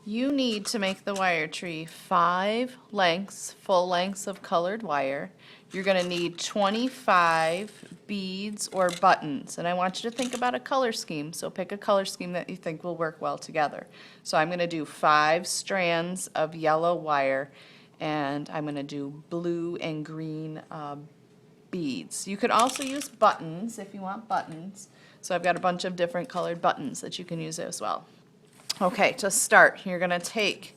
You need to make the wire tree 5 lengths, full lengths of colored wire. You're going to need 25 beads or buttons. And I want you to think about a color scheme. So pick a color scheme that you think will work well together. So I'm going to do 5 strands of yellow wire, and I'm going to do blue and green beads. You could also use buttons if you want buttons. So I've got a bunch of different colored buttons that you can use as well. Okay, to start, you're going to take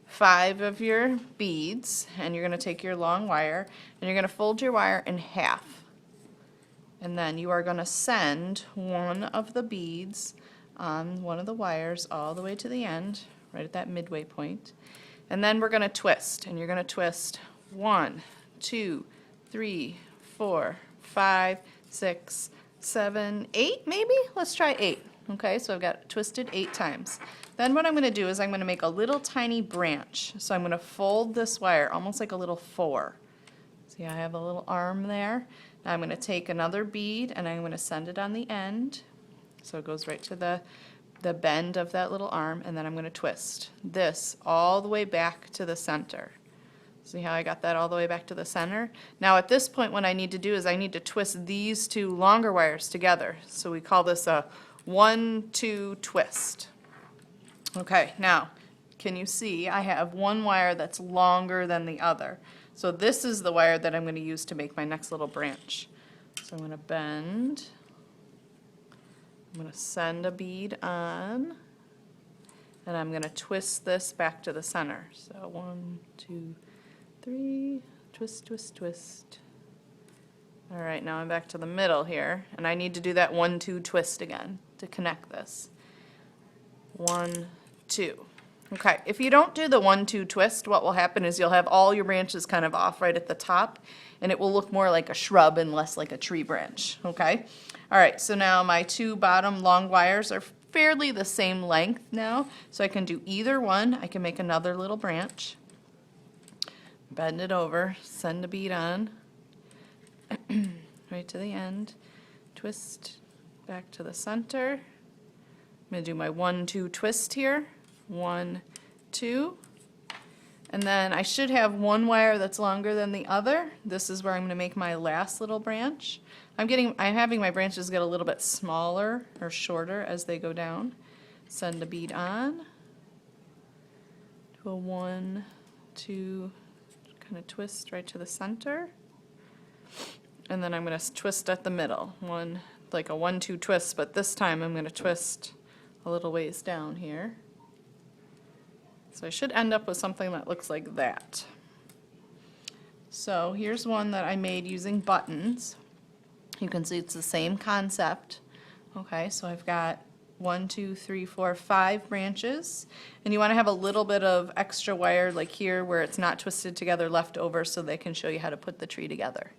5 of your beads, and you're going to take your long wire, and you're going to fold your wire in half. And then you are going to send one of the beads on one of the wires all the way to the end, right at that midway point. And then we're going to twist, and you're going to twist 1, 2, 3, 4, 5, 6, 7, 8 maybe? Let's try 8. Okay, so I've got twisted 8 times. Then what I'm going to do is I'm going to make a little tiny branch. So I'm going to fold this wire almost like a little 4. See, I have a little arm there. Now I'm going to take another bead and I'm going to send it on the end. So it goes right to the bend of that little arm, and then I'm going to twist this all the way back to the center. See how I got that all the way back to the center? Now at this point what I need to do is I need to twist these 2 longer wires together. So we call this a 1-2 twist. Okay, now can you see I have one wire that's longer than the other. So this is the wire that I'm going to use to make my next little branch. So I'm going to bend. I'm going to send a bead on, and I'm going to twist this back to the center. So 1, 2, 3, twist, twist, twist. All right, now I'm back to the middle here, and I need to do that 1-2 twist again to connect this. 1, 2. Okay, if you don't do the 1-2 twist, what will happen is you'll have all your branches kind of off right at the top, and it will look more like a shrub and less like a tree branch, okay? All right, so now my 2 bottom long wires are fairly the same length now, so I can do either one. I can make another little branch, bend it over, send a bead on, right to the end, twist back to the center. I'm going to do my 1-2 twist here, 1, 2, and then I should have one wire that's longer than the other. This is where I'm going to make my last little branch. I'm having my branches get a little bit smaller or shorter as they go down. Send a bead on, do a 1, 2, kind of twist right to the center, and then I'm going to twist at the middle, like a 1-2 twist, but this time I'm going to twist a little ways down here. So I should end up with something that looks like that. So here's one that I made using buttons. You can see it's the same concept. Okay, so I've got 1, 2, 3, 4, 5 branches, and you want to have a little bit of extra wire like here where it's not twisted together left over so they can show you how to put the tree together.